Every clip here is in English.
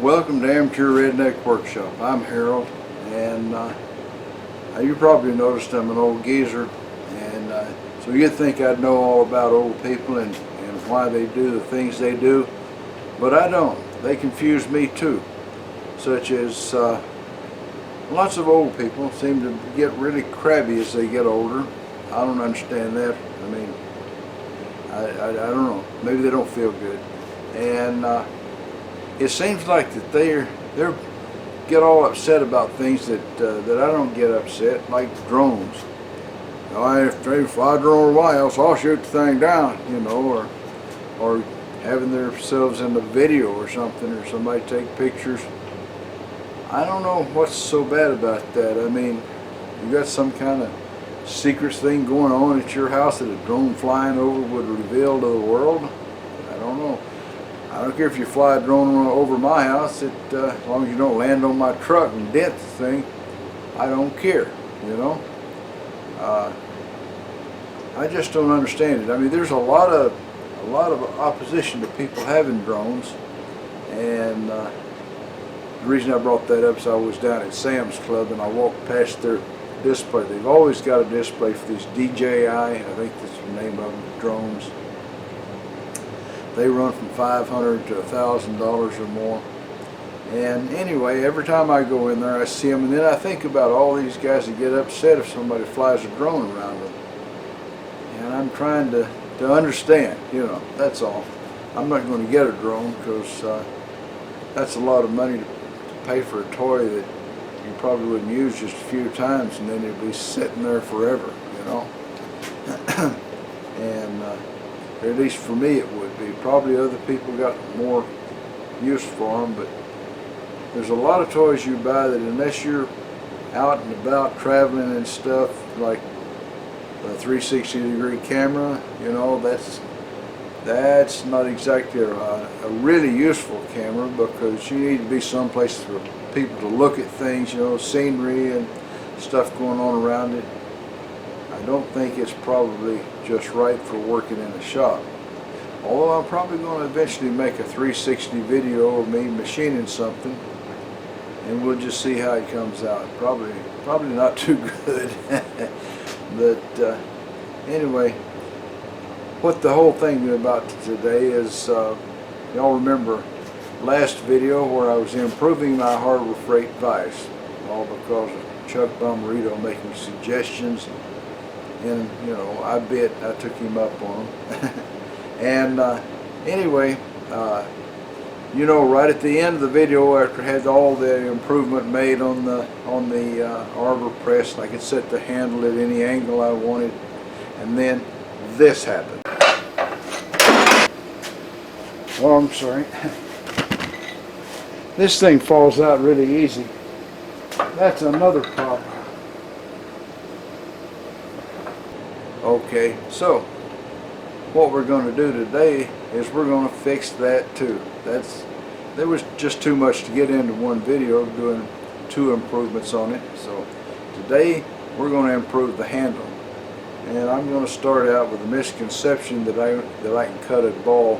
Welcome to Amateur Redneck Workshop. I'm Harold, and you probably noticed I'm an old geezer, and so you'd think I'd know all about old people and why they do the things they do, but I don't. They confuse me too, such as lots of old people seem to get really crabby as they get older. I don't understand that. I mean, I don't know. Maybe they don't feel good, and it seems like that they get all upset about things that I don't get upset, like drones. If they fly a drone over my house, I'll shoot the thing down, you know, or having themselves in the video or something, or somebody take pictures. I don't know what's so bad about that. I mean, you got some kind of secret thing going on at your house that a drone flying over would reveal to the world? I don't know. I don't care if you fly a drone over my house, as long as you don't land on my truck and dent the thing, I don't care, you know. I just don't understand it. I mean, there's a lot of opposition to people having drones, and the reason I brought that up is I was down at Sam's Club and I walked past their display. They've always got a display for these DJI, I think that's the name of them, drones. They run from $500 to $1,000 or more. And anyway, every time I go in there I see them, and then I think about all these guys that get upset if somebody flies a drone around them. And I'm trying to understand, you know, that's all. I'm not going to get a drone because that's a lot of money to pay for a toy that you probably wouldn't use just a few times, and then it'd be sitting there forever, you know. And at least for me it would be. Probably other people got more use for them, but there's a lot of toys you buy that unless you're out and about traveling and stuff, like a 360-degree camera, you know, that's not exactly a really useful camera, because you need to be someplace for people to look at things, you know, scenery and stuff going on around it. I don't think it's probably just right for working in a shop. Although I'm probably going to eventually make a 360 video of me machining something, and we'll just see how it comes out. Probably not too good. But anyway, what the whole thing about today is, y'all remember last video where I was improving my Harbor Freight vise, all because of Chuck Boudreaux making suggestions, and you know, I took him up on them. And anyway, you know, right at the end of the video, after I had all the improvement made on the arbor press, I could set the handle at any angle I wanted, and then this happened. Oh, I'm sorry. This thing falls out really easy. That's another problem. Okay, so what we're going to do today is we're going to fix that too. There was just too much to get into one video doing two improvements on it. So today we're going to improve the handle, and I'm going to start out with a misconception that I can cut a ball,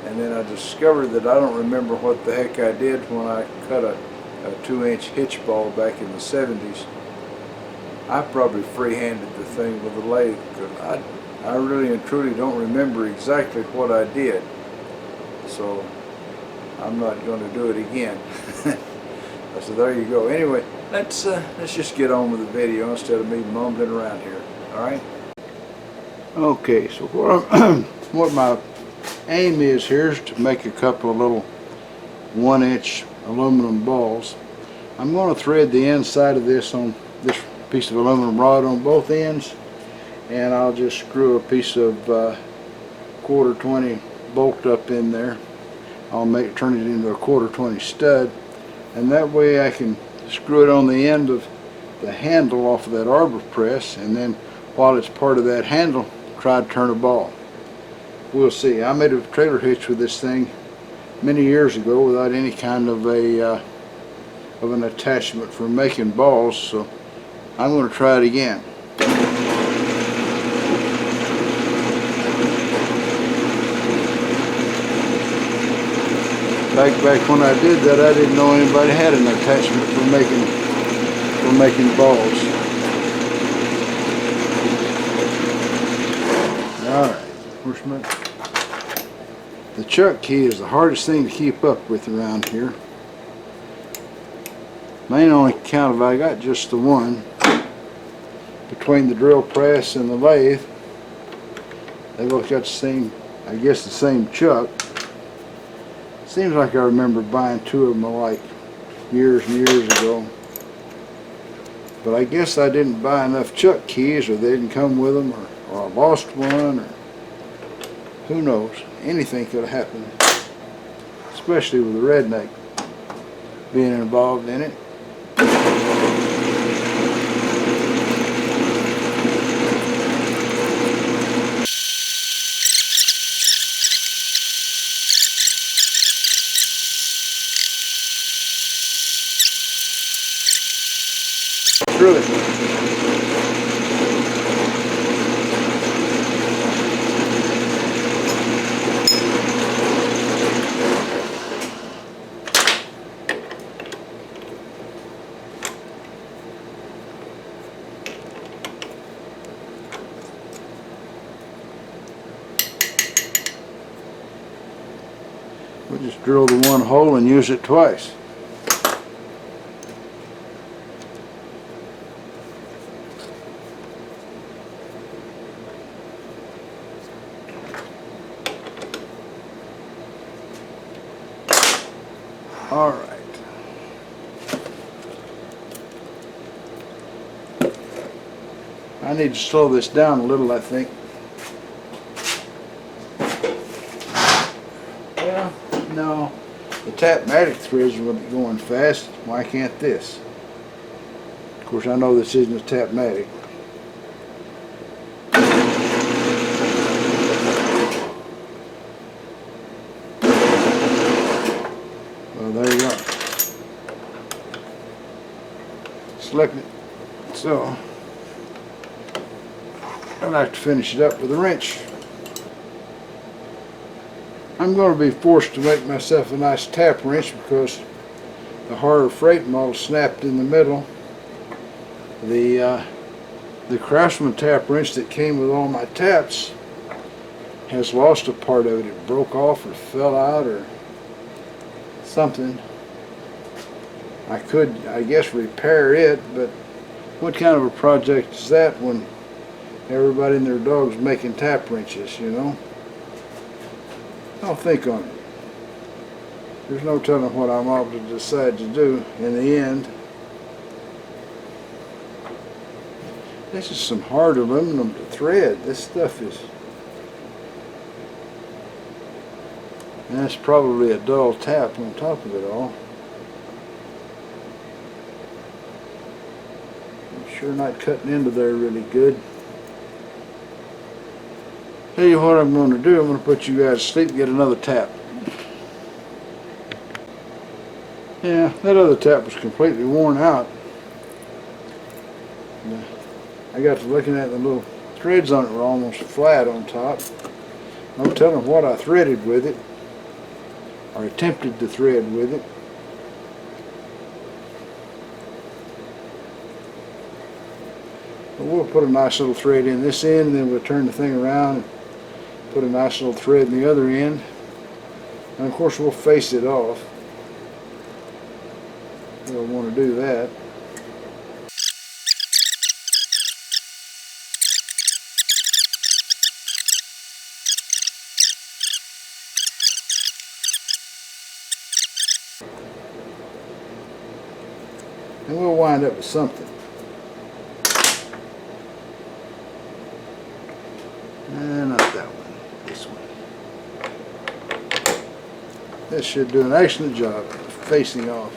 and then I discovered that I don't remember what the heck I did when I cut a 2-inch hitch ball back in the 70s. I probably free-handed the thing with a lathe, because I really and truly don't remember exactly what I did. So I'm not going to do it again. So there you go. Anyway, let's just get on with the video instead of me mumbling around here. All right. Okay. So what my aim is here is to make a couple of little 1-inch aluminum balls. I'm going to thread the inside of this on this piece of aluminum rod on both ends, and I'll just screw a piece of 1/4-20 bolt up in there. I'll turn it into a 1/4-20 stud, and that way I can screw it on the end of the handle off of that arbor press, and then while it's part of that handle, try to turn a ball. We'll see. I made a trailer hitch with this thing many years ago without any kind of an attachment for making balls, so I'm going to try it again. Back when I did that, I didn't know anybody had an attachment for making balls. All right, where's my? The chuck key is the hardest thing to keep up with around here. Main only count of I got just the one. Between the drill press and the lathe, they both got the same, I guess the same chuck. Seems like I remember buying two of them like years and years ago. But I guess I didn't buy enough chuck keys, or they didn't come with them, or I lost one, or who knows. Anything could have happened, especially with the redneck being involved in it. Really. We'll just drill the one hole and use it twice. All right. I need to slow this down a little, I think. Well, no. The Tapmatic threads are going fast. Why can't this? Of course, I know this isn't a Tapmatic. Well, there you go. Slip it. So, I'd like to finish it up with a wrench. I'm going to be forced to make myself a nice tap wrench because the harder freight model snapped in the middle. The Craftsman tap wrench that came with all my taps has lost a part of it. It broke off or fell out or something. I could, I guess, repair it, but what kind of a project is that when everybody and their dog's making tap wrenches, you know? I'll think on it. There's no telling what I'm able to decide to do in the end. This is some hard aluminum to thread. This stuff is... And that's probably a dull tap on top of it all. I'm sure not cutting into there really good. Tell you what I'm going to do. I'm going to put you guys to sleep and get another tap. Yeah, that other tap was completely worn out. I got to looking at the little threads on it were almost flat on top. No telling what I threaded with it, or attempted to thread with it. But we'll put a nice little thread in this end, and then we'll turn the thing around and put a nice little thread in the other end. And of course we'll face it off. We'll want to do that. And we'll wind up with something. Not that one, this one. This should do an excellent job of facing off.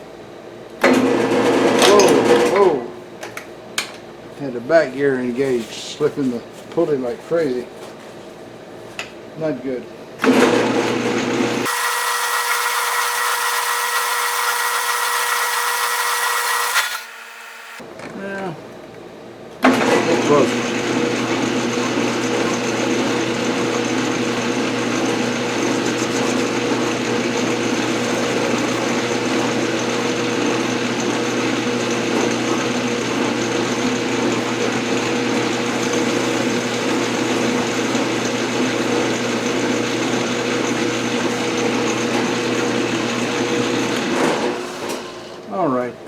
Whoa, whoa. Had the back gear engaged, slipping the pulley like crazy. Not good. Yeah, close.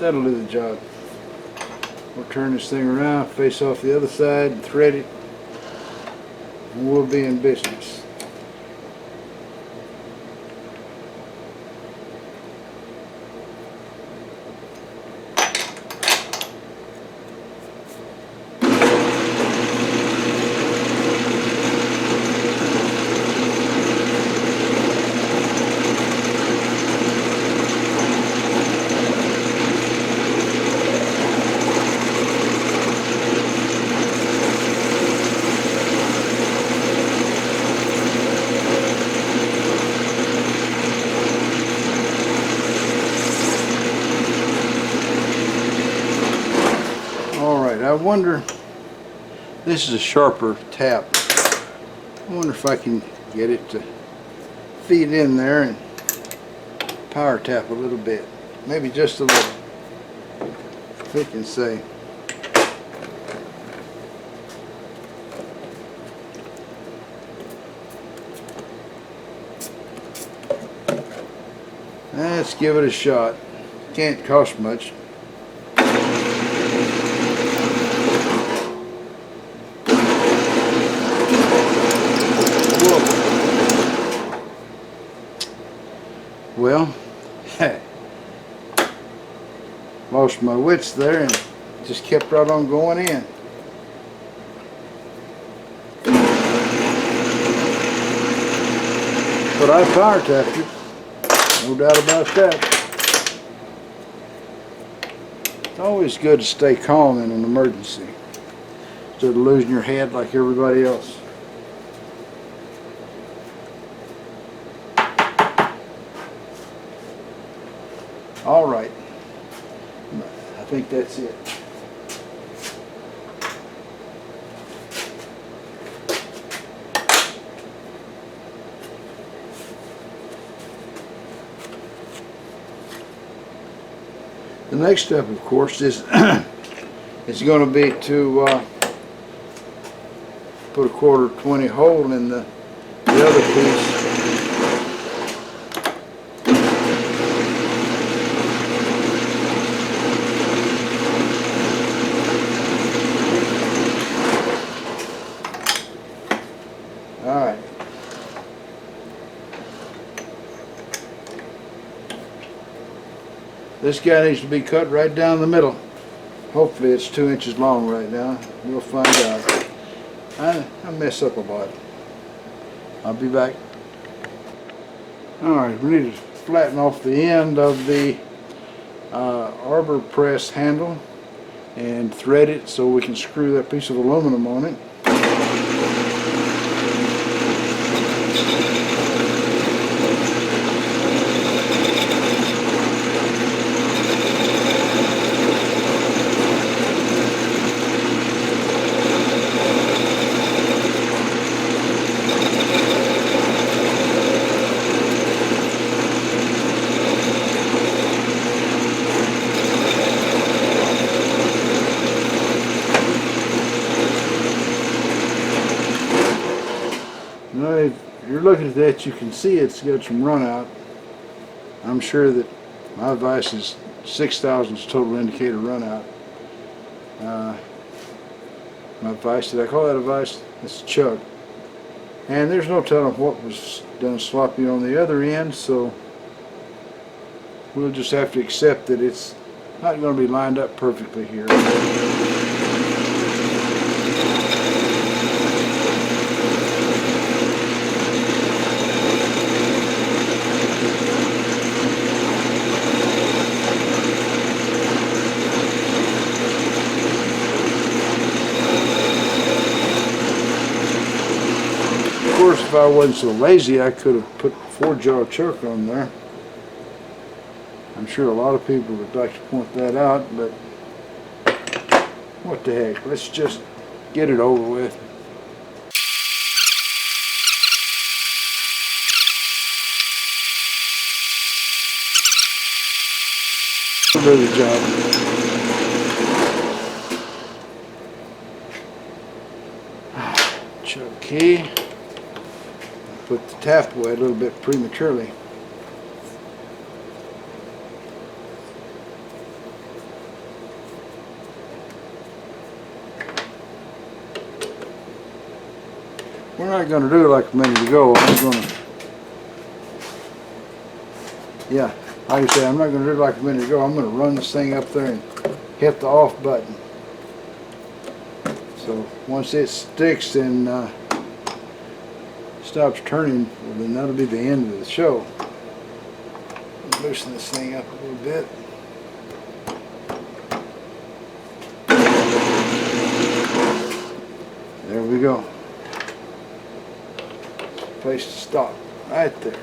That'll do the job. We'll turn this thing around, face off the other side, and thread it, and we'll be in business. I wonder, this is a sharper tap. I wonder if I can get it to feed in there and power tap a little bit. Maybe just a little. We can say. Let's give it a shot. Can't cost much. Well, lost my wits there and just kept right on going in. But I power tapped it, no doubt about that. It's always good to stay calm in an emergency instead of losing your head like everybody else. All right, I think that's it. The next step, of course, is going to be to put a 1/4 hole in the other piece. Alright. This guy needs to be cut right down the middle. Hopefully it's 2 inches long right now. We'll find out. I mess up a lot. I'll be back. Alright, we need to flatten off the end of the arbor press handle and thread it so we can screw that piece of aluminum on it. Now, if you're looking at that, you can see it's got some run out. I'm sure that my vise is 6 thousandths total indicator run out. My vise, did I call that a vise? It's a chuck. And there's no telling what was done sloppy on the other end, so we'll just have to accept that it's not going to be lined up perfectly here. Of course, if I wasn't so lazy, I could have put 4-jaw chuck on there. I'm sure a lot of people would like to point that out, but what the heck, let's just get it over with. Do the job. Chuck key. Put the tap away a little bit prematurely. we're not going to do it like a minute ago. I'm going to, yeah, like I say, I'm not going to do it like a minute ago. I'm going to run this thing up there and hit the off button. So once it sticks and stops turning, well, then that'll be the end of the show. Loosen this thing up a little bit. There we go. Place to stop right there.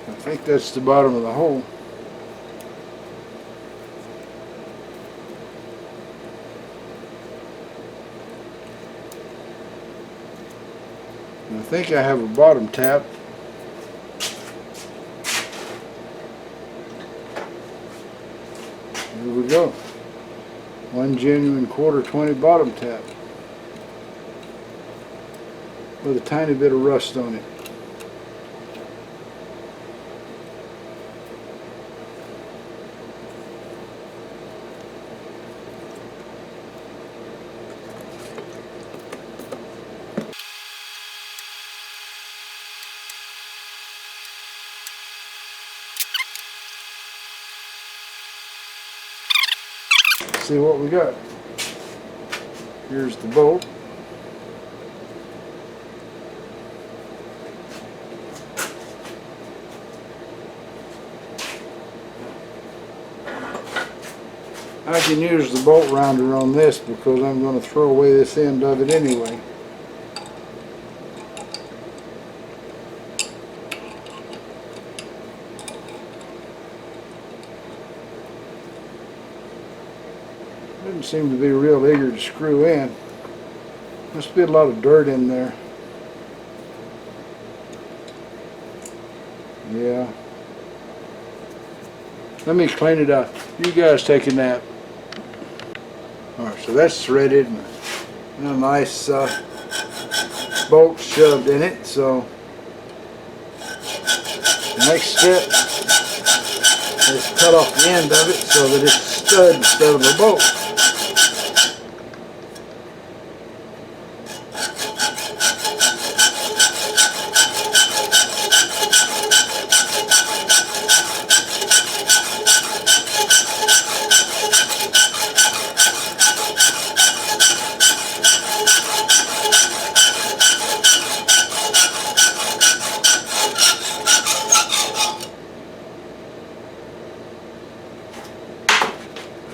I think that's the bottom of the hole. And I think I have a bottom tap. Here we go. One genuine quarter 20 bottom tap with a tiny bit of rust on it. See what we got. Here's the bolt. I can use the bolt rounder on this because I'm going to throw away this end of it anyway. Doesn't seem to be real eager to screw in. Must be a lot of dirt in there. Yeah. Let me clean it up. You guys take a nap. Alright, so that's threaded and a nice bolt shoved in it. So the next step is cut off the end of it so that it's a stud instead of a bolt.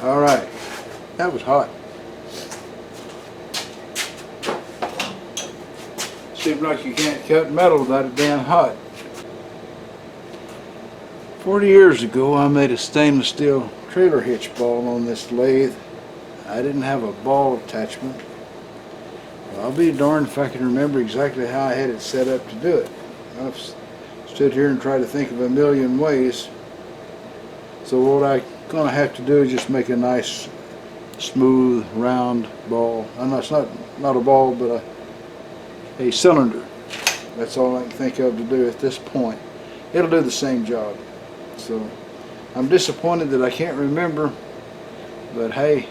Alright, that was hot. Seems like you can't cut metal without it being hot. 40 years ago I made a stainless steel trailer hitch ball on this lathe. I didn't have a ball attachment. Well, I'll be darned if I can remember exactly how I had it set up to do it. I've stood here and tried to think of a million ways. So what I'm going to have to do is just make a nice smooth round ball. It's not a ball, but a cylinder. That's all I can think of to do at this point. It'll do the same job. So I'm disappointed that I can't remember, but hey,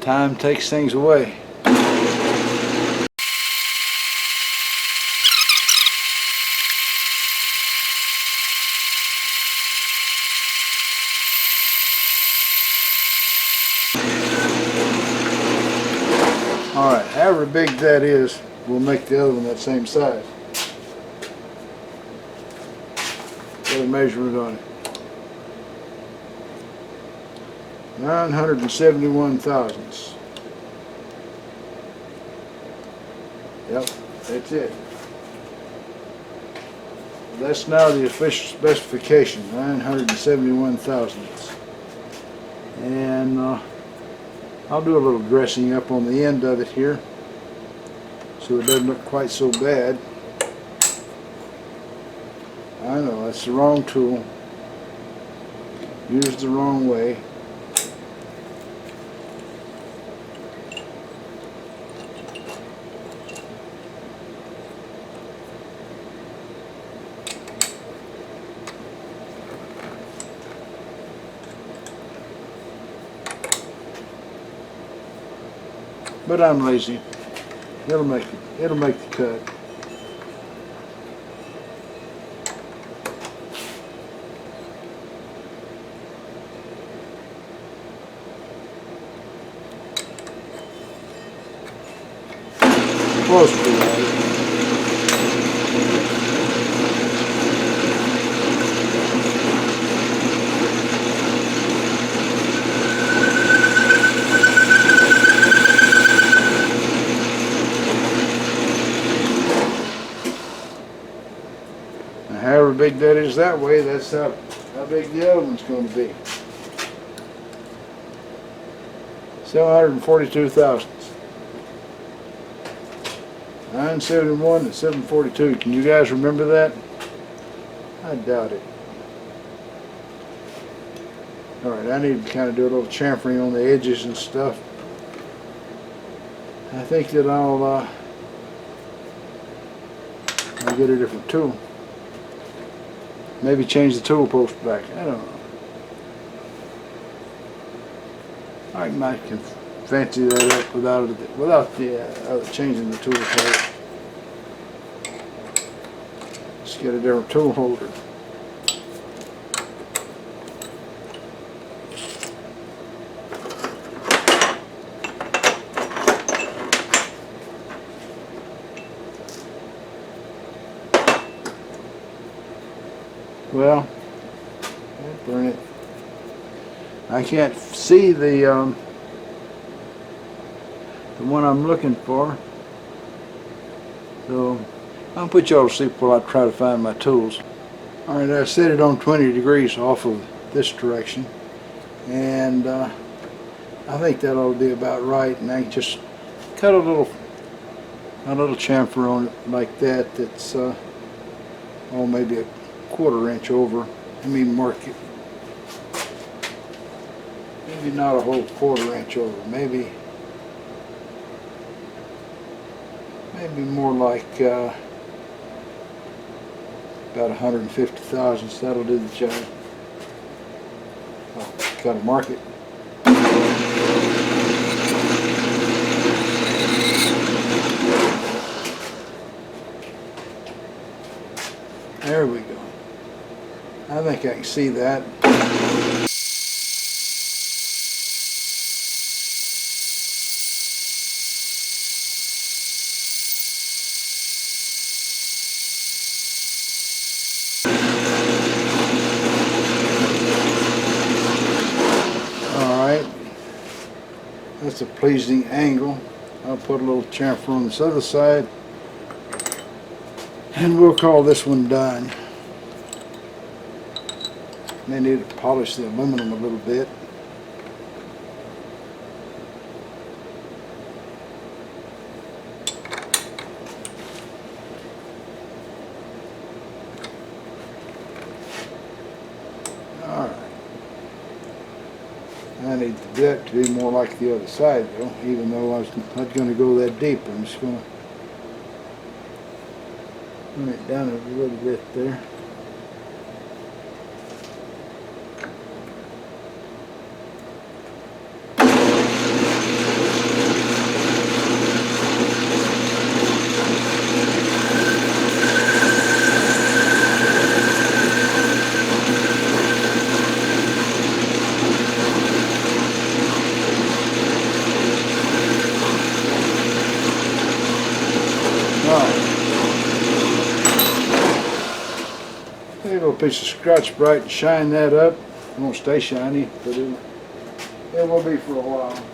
time takes things away. Alright, however big that is, we'll make the other one that same size. Got a measurement on it. 971 thousandths. Yep, that's it. That's now the official specification, 971 thousandths. And I'll do a little dressing up on the end of it here so it doesn't look quite so bad. I know, that's the wrong tool. used the wrong way. But I'm lazy. It'll make the cut. Close to right. However big that is that way, that's how big the other one's going to be. 742 thousandths. 971 and 742. Can you guys remember that? I doubt it. Alright, I need to kind of do a little chamfering on the edges and stuff. I think that I'll get a different tool. Maybe change the tool post back. I don't know. I might can fancy that up without changing the tool post. Let's get a different tool holder. Well, burn it. I can't see the one I'm looking for, so I'll put y'all to sleep while I try to find my tools. All right, I set it on 20 degrees off of this direction, and I think that ought to be about right. And I can just cut a little chamfer on it like that. That's maybe a quarter-inch over. Let me mark it. Maybe not a whole quarter-inch over. Maybe more like about 150 thousandths. That'll do the job. Oh, gotta mark it. There we go. I think I can see that. Alright. That's a pleasing angle. I'll put a little chamfer on this other side. And we'll call this one done. May need to polish the aluminum a little bit. Alright. I need the bit to be more like the other side though, even though I was not going to go that deep. I'm just going to run it down a little bit there. Take a little piece of Scotch-Brite and shine that up. It won't stay shiny, but it will be for a while.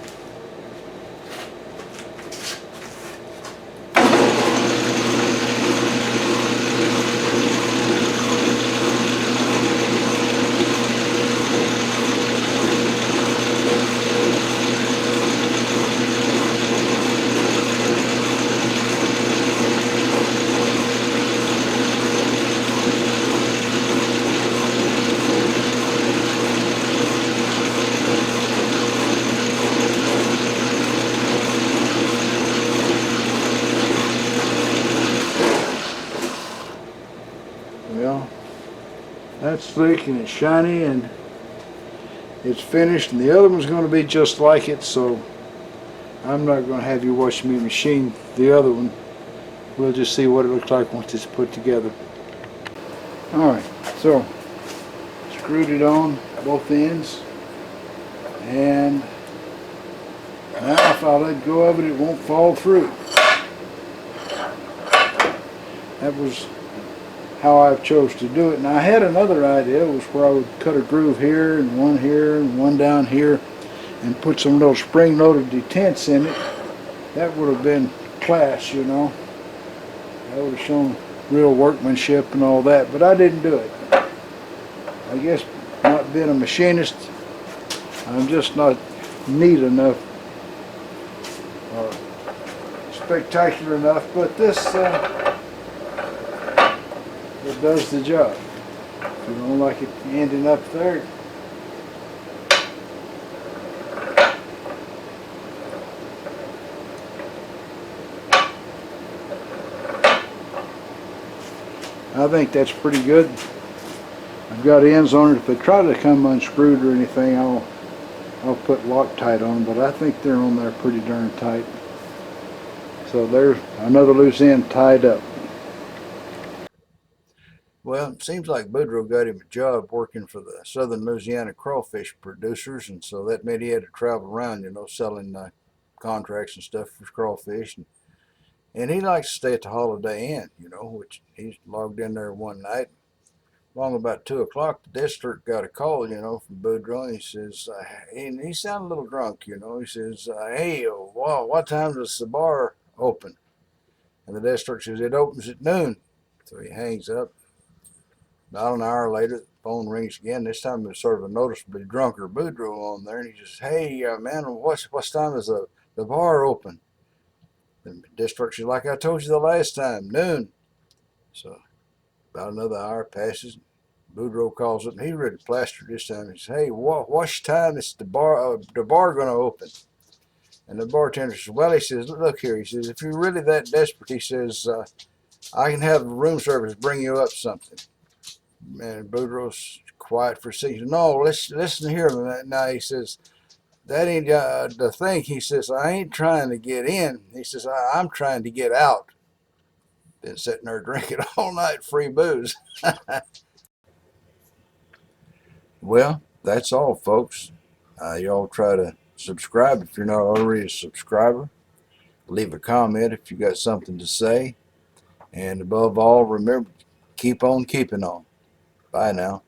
That's slick and it's shiny and it's finished, and the other one's going to be just like it, so I'm not going to have you watch me machine the other one. We'll just see what it looks like once it's put together. Alright, so screwed it on both ends, and now if I let go of it, it won't fall through. That was how I chose to do it. And I had another idea, was where I would cut a groove here and one down here and put some little spring-loaded detents in it. That would have been class, you know. That would have shown real workmanship and all that, but I didn't do it. I guess not being a machinist, I'm just not neat enough or spectacular enough, but this it does the job. If you don't like it ending up there, I think that's pretty good. I've got ends on it. If they try to come unscrewed or anything, I'll put Loctite on, but I think they're on there pretty darn tight. So there's another loose end tied up. Well, it seems like Boudreaux got him a job working for the Southern Louisiana crawfish producers, and so that meant he had to travel around, you know, selling contracts and stuff for crawfish. And he likes to stay at the Holiday Inn, you know, which he's logged in there one night. Along about 2 o'clock, the desk clerk got a call, you know, from Boudreaux, and he says, and he sounded a little drunk, you know. He says, hey, wow, what time does the bar open? And the desk clerk says, it opens at noon. So he hangs up. About an hour later, the phone rings again. This time there's sort of a noticeably drunker Boudreaux on there, and he says, hey, man, what time is the bar open? And the desk clerk says, like I told you the last time, noon. So about another hour passes. Boudreaux calls up, and he's ready to plaster this time. He says, hey, what's time is the bar going to open? And the bartender says, well, he says, look here. He says, if you're really that desperate, he says, I can have room service bring you up something. And Boudreaux's quiet for a second. No, listen here. Now, he says, that ain't the thing. He says, I ain't trying to get in. He says, I'm trying to get out. Been sitting there drinking all night, free booze. Well, that's all, folks. Y'all try to subscribe if you're not already a subscriber. Leave a comment if you got something to say. And above all, remember, keep on keeping on. Bye now.